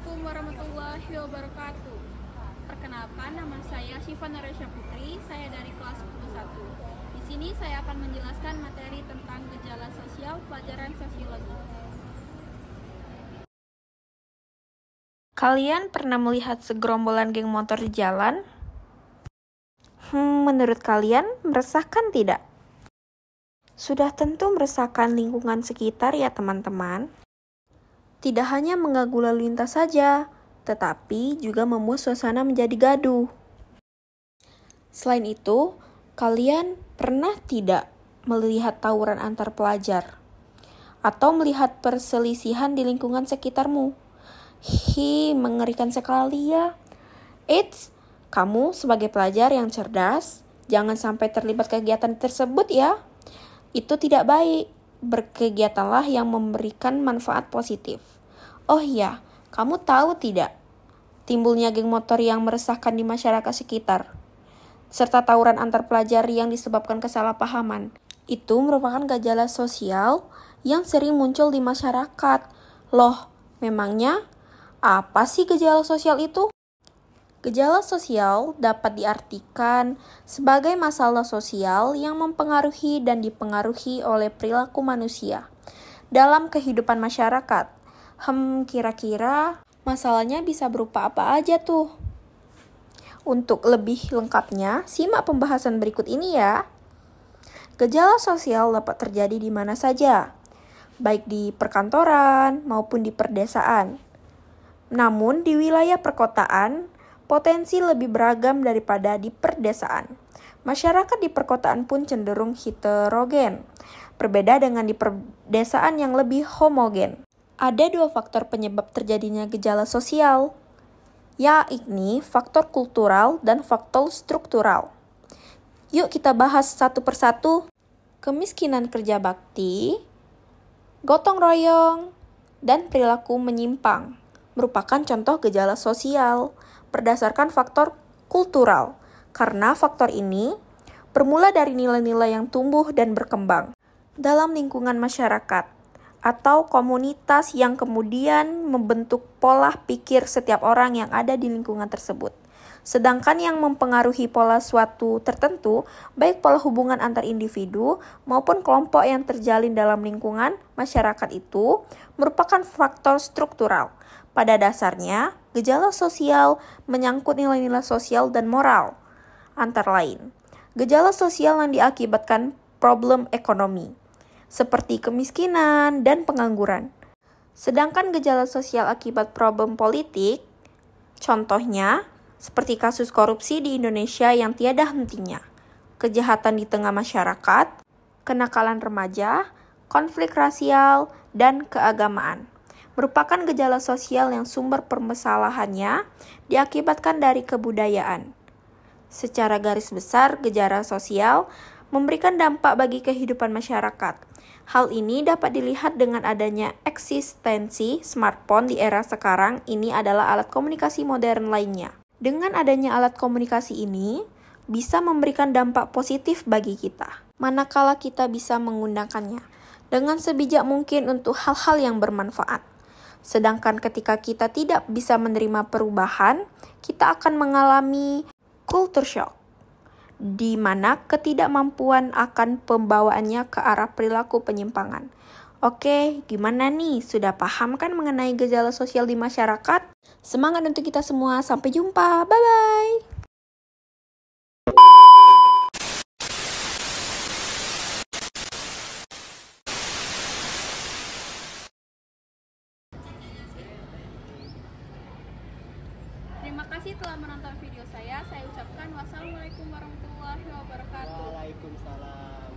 Assalamualaikum warahmatullahi wabarakatuh. Perkenalkan, nama saya Syifa Naresha Putri, saya dari kelas 11. Di sini saya akan menjelaskan materi tentang gejala sosial pelajaran sosiologi. Kalian pernah melihat segerombolan geng motor di jalan? Menurut kalian meresahkan tidak? Sudah tentu meresahkan lingkungan sekitar ya teman-teman. Tidak hanya mengganggu lalu lintas saja, tetapi juga membuat suasana menjadi gaduh. Selain itu, kalian pernah tidak melihat tawuran antar pelajar? Atau melihat perselisihan di lingkungan sekitarmu? Mengerikan sekali ya. Eits, kamu sebagai pelajar yang cerdas, jangan sampai terlibat kegiatan tersebut ya. Itu tidak baik. Berkegiatanlah yang memberikan manfaat positif. Oh iya, kamu tahu tidak? Timbulnya geng motor yang meresahkan di masyarakat sekitar, serta tawuran antar pelajar yang disebabkan kesalahpahaman. Itu merupakan gejala sosial yang sering muncul di masyarakat. Loh, memangnya apa sih gejala sosial itu? Gejala sosial dapat diartikan sebagai masalah sosial yang mempengaruhi dan dipengaruhi oleh perilaku manusia dalam kehidupan masyarakat. Kira-kira masalahnya bisa berupa apa aja tuh? Untuk lebih lengkapnya, simak pembahasan berikut ini ya. Gejala sosial dapat terjadi di mana saja, baik di perkantoran maupun di perdesaan. Namun di wilayah perkotaan, potensi lebih beragam daripada di perdesaan. Masyarakat di perkotaan pun cenderung heterogen, berbeda dengan di perdesaan yang lebih homogen. Ada dua faktor penyebab terjadinya gejala sosial, yakni faktor kultural dan faktor struktural. Yuk kita bahas satu persatu. Kemiskinan kerja bakti, gotong royong, dan perilaku menyimpang merupakan contoh gejala sosial berdasarkan faktor kultural, karena faktor ini bermula dari nilai-nilai yang tumbuh dan berkembang dalam lingkungan masyarakat atau komunitas yang kemudian membentuk pola pikir setiap orang yang ada di lingkungan tersebut. Sedangkan yang mempengaruhi pola suatu tertentu, baik pola hubungan antar individu maupun kelompok yang terjalin dalam lingkungan masyarakat itu, merupakan faktor struktural. Pada dasarnya, gejala sosial menyangkut nilai-nilai sosial dan moral. Antara lain, gejala sosial yang diakibatkan problem ekonomi, seperti kemiskinan dan pengangguran. Sedangkan gejala sosial akibat problem politik, contohnya seperti kasus korupsi di Indonesia yang tiada hentinya, kejahatan di tengah masyarakat, kenakalan remaja, konflik rasial, dan keagamaan, merupakan gejala sosial yang sumber permasalahannya diakibatkan dari kebudayaan. Secara garis besar, gejala sosial memberikan dampak bagi kehidupan masyarakat. Hal ini dapat dilihat dengan adanya eksistensi smartphone di era sekarang. Ini adalah alat komunikasi modern lainnya. Dengan adanya alat komunikasi ini, bisa memberikan dampak positif bagi kita, manakala kita bisa menggunakannya dengan sebijak mungkin untuk hal-hal yang bermanfaat. Sedangkan ketika kita tidak bisa menerima perubahan, kita akan mengalami culture shock, di mana ketidakmampuan akan pembawaannya ke arah perilaku penyimpangan. Oke, gimana nih? Sudah paham kan mengenai gejala sosial di masyarakat? Semangat untuk kita semua. Sampai jumpa. Bye-bye. Terima kasih telah menonton video saya. Saya ucapkan wassalamualaikum warahmatullahi wabarakatuh. Waalaikumsalam.